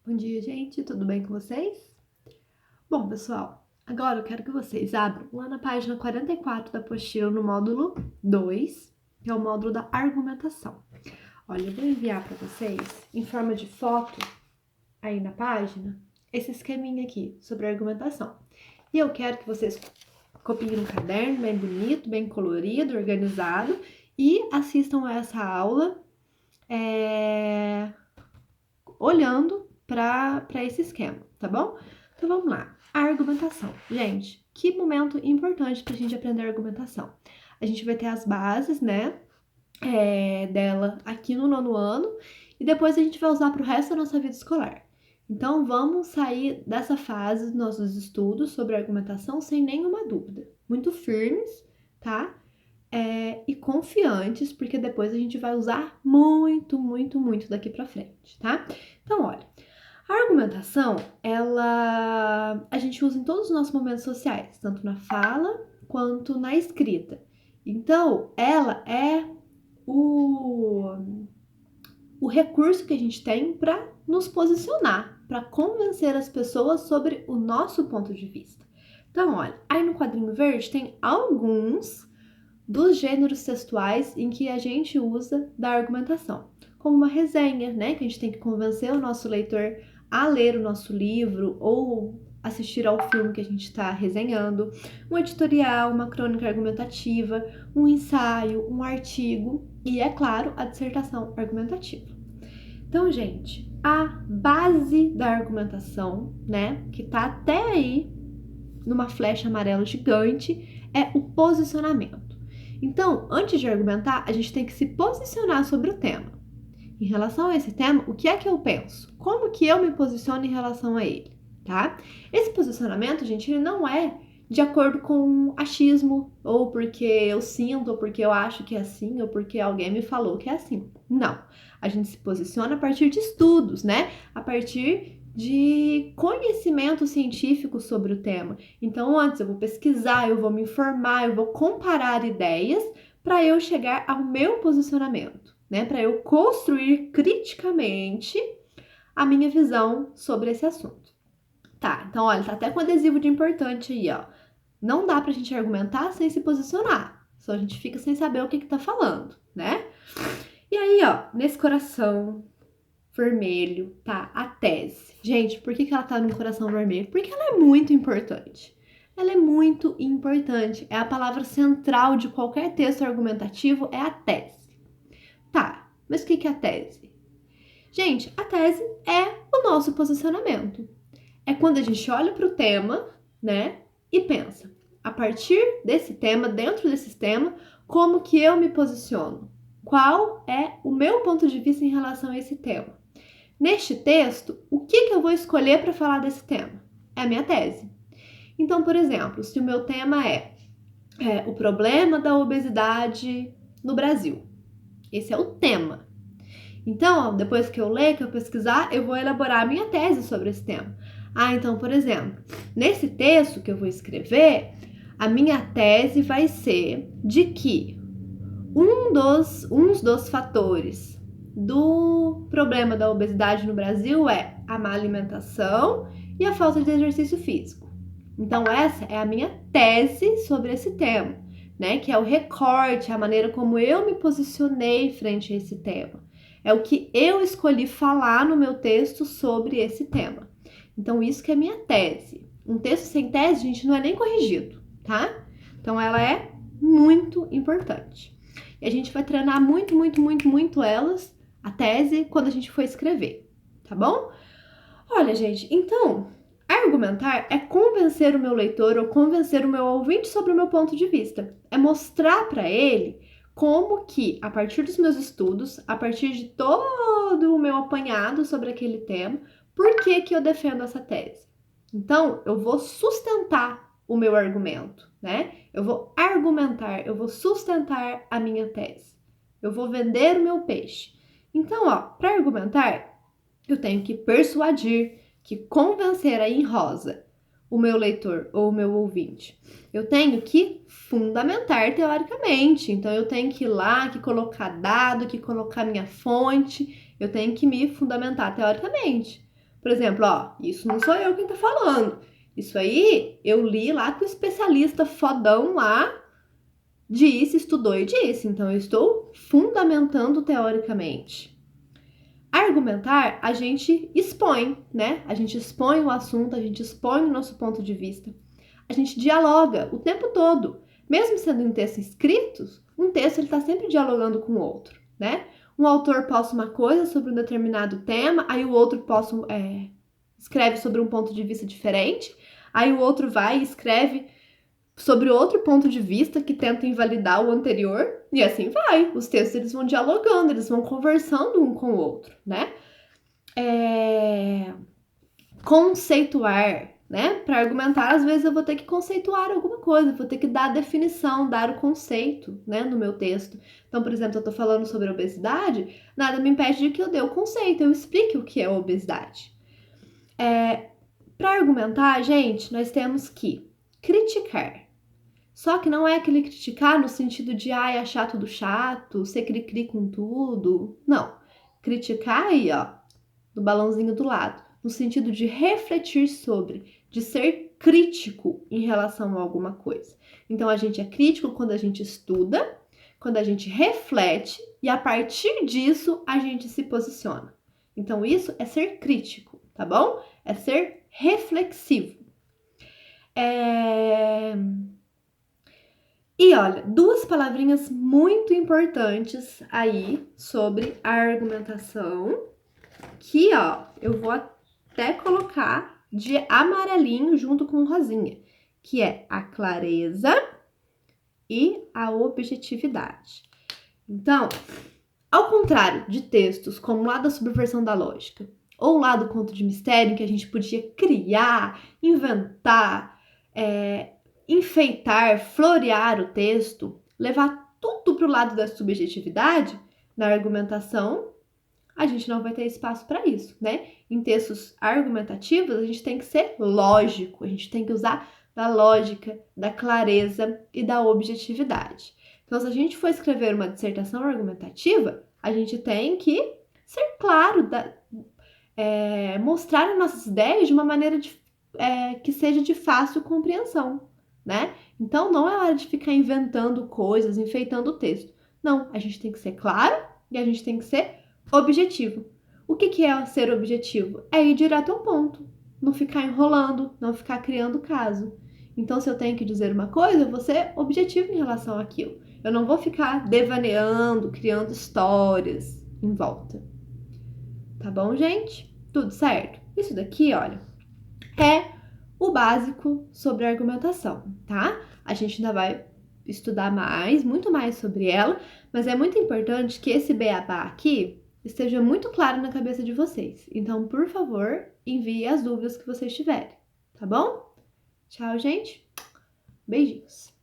Bom dia, gente. Tudo bem com vocês? Bom, pessoal, agora eu quero que vocês abram lá na página 44 da apostila, no módulo 2, que é o módulo da argumentação. Olha, eu vou enviar para vocês, em forma de foto, aí na página, esse esqueminha aqui sobre argumentação. E eu quero que vocês copiem um caderno bem bonito, bem colorido, organizado, e assistam a essa aula olhando para esse esquema, tá bom? Então vamos lá. A argumentação. Gente, que momento importante para a gente aprender a argumentação. A gente vai ter as bases, né, dela aqui no nono ano e depois a gente vai usar para o resto da nossa vida escolar. Então vamos sair dessa fase dos nossos estudos sobre argumentação sem nenhuma dúvida. Muito firmes, tá? E confiantes, porque depois a gente vai usar muito, muito, muito daqui para frente, tá? Então, olha, a argumentação, a gente usa em todos os nossos momentos sociais, tanto na fala quanto na escrita. Então, ela é o recurso que a gente tem para nos posicionar, para convencer as pessoas sobre o nosso ponto de vista. Então, olha, aí no quadrinho verde tem alguns dos gêneros textuais em que a gente usa da argumentação, como uma resenha, né, que a gente tem que convencer o nosso leitor a ler o nosso livro ou assistir ao filme que a gente está resenhando, um editorial, uma crônica argumentativa, um ensaio, um artigo e, é claro, a dissertação argumentativa. Então, gente, a base da argumentação, né, que tá até aí numa flecha amarela gigante, é o posicionamento. Então, antes de argumentar, a gente tem que se posicionar sobre o tema. Em relação a esse tema, o que é que eu penso? Como que eu me posiciono em relação a ele, tá? Esse posicionamento, gente, ele não é de acordo com achismo, ou porque eu sinto, ou porque eu acho que é assim, ou porque alguém me falou que é assim. Não. A gente se posiciona a partir de estudos, né? A partir de conhecimento científico sobre o tema. Então, antes eu vou pesquisar, eu vou me informar, eu vou comparar ideias para eu chegar ao meu posicionamento, né? Para eu construir criticamente a minha visão sobre esse assunto. Tá, então olha, tá até com adesivo de importante aí, ó. Não dá pra gente argumentar sem se posicionar. Só a gente fica sem saber o que tá falando, né? E aí, ó, nesse coração vermelho, tá? A tese. Gente, por que ela tá no coração vermelho? Porque ela é muito importante. Ela é muito importante. É a palavra central de qualquer texto argumentativo, é a tese. Tá, mas o que é a tese? Gente, a tese é o nosso posicionamento. É quando a gente olha para o tema, né, e pensa, a partir desse tema, dentro desse tema, como que eu me posiciono? Qual é o meu ponto de vista em relação a esse tema? Neste texto, o que eu vou escolher para falar desse tema? É a minha tese. Então, por exemplo, se o meu tema é o problema da obesidade no Brasil, esse é o tema. Então, depois que eu ler, que eu pesquisar, eu vou elaborar a minha tese sobre esse tema. Então, por exemplo, nesse texto que eu vou escrever, a minha tese vai ser de que uns dos fatores do problema da obesidade no Brasil é a má alimentação e a falta de exercício físico. Então, essa é a minha tese sobre esse tema, né? Que é o recorte, a maneira como eu me posicionei frente a esse tema. É o que eu escolhi falar no meu texto sobre esse tema. Então, isso que é minha tese. Um texto sem tese, gente, não é nem corrigido, tá? Então, ela é muito importante. E a gente vai treinar muito, muito, muito, muito elas, a tese, quando a gente for escrever, tá bom? Olha, gente, então, argumentar é convencer o meu leitor ou convencer o meu ouvinte sobre o meu ponto de vista. É mostrar para ele como que, a partir dos meus estudos, a partir de todo o meu apanhado sobre aquele tema, por que que eu defendo essa tese. Então, eu vou sustentar o meu argumento, né? Eu vou argumentar, eu vou sustentar a minha tese. Eu vou vender o meu peixe. Então, ó, para argumentar, eu tenho que persuadir, que convencer aí em rosa o meu leitor ou o meu ouvinte. Eu tenho que fundamentar teoricamente. Então, eu tenho que ir lá, que colocar dado, que colocar minha fonte. Eu tenho que me fundamentar teoricamente Por exemplo, ó, isso não sou eu quem tá falando. Isso aí eu li lá que o especialista fodão lá disse, estudou e disse. Então, eu estou fundamentando teoricamente. Argumentar, a gente expõe, né? A gente expõe o assunto, a gente expõe o nosso ponto de vista. A gente dialoga o tempo todo. Mesmo sendo em textos escritos, um texto ele está sempre dialogando com o outro, né? Um autor posta uma coisa sobre um determinado tema, aí o outro escreve sobre um ponto de vista diferente, aí o outro vai e escreve sobre outro ponto de vista que tenta invalidar o anterior, e assim vai. Os textos eles vão dialogando, eles vão conversando um com o outro, né? Conceituar, né? Para argumentar, às vezes eu vou ter que conceituar alguma coisa, vou ter que dar a definição, dar o conceito, né, no meu texto. Então, por exemplo, eu tô falando sobre obesidade, nada me impede de que eu dê o conceito, eu explique o que é obesidade. Para argumentar, gente, nós temos que criticar. Só que não é aquele criticar no sentido de achar tudo chato, ser cri-cri com tudo. Não. Criticar aí, ó, do balãozinho do lado, no sentido de refletir sobre, de ser crítico em relação a alguma coisa. Então a gente é crítico quando a gente estuda, quando a gente reflete e a partir disso a gente se posiciona. Então isso é ser crítico, tá bom? É ser reflexivo. E olha, duas palavrinhas muito importantes aí sobre a argumentação, que ó, eu vou até colocar de amarelinho junto com rosinha, que é a clareza e a objetividade. Então, ao contrário de textos como lá da subversão da lógica, ou lá do conto de mistério, que a gente podia criar, inventar, enfeitar, florear o texto, levar tudo para o lado da subjetividade, na argumentação, a gente não vai ter espaço para isso, né? Em textos argumentativos, a gente tem que ser lógico, a gente tem que usar da lógica, da clareza e da objetividade. Então, se a gente for escrever uma dissertação argumentativa, a gente tem que ser claro, mostrar as nossas ideias de uma maneira que seja de fácil compreensão, né? Então, não é hora de ficar inventando coisas, enfeitando o texto. Não, a gente tem que ser claro e a gente tem que ser objetivo. O que é ser objetivo? É ir direto ao ponto, não ficar enrolando, não ficar criando caso. Então, se eu tenho que dizer uma coisa, eu vou ser objetivo em relação àquilo. Eu não vou ficar devaneando, criando histórias em volta. Tá bom, gente? Tudo certo? Isso daqui, olha, é o básico sobre a argumentação, tá? A gente ainda vai estudar mais, muito mais sobre ela, mas é muito importante que esse beabá aqui esteja muito claro na cabeça de vocês. Então, por favor, envie as dúvidas que vocês tiverem, tá bom? Tchau, gente. Beijinhos.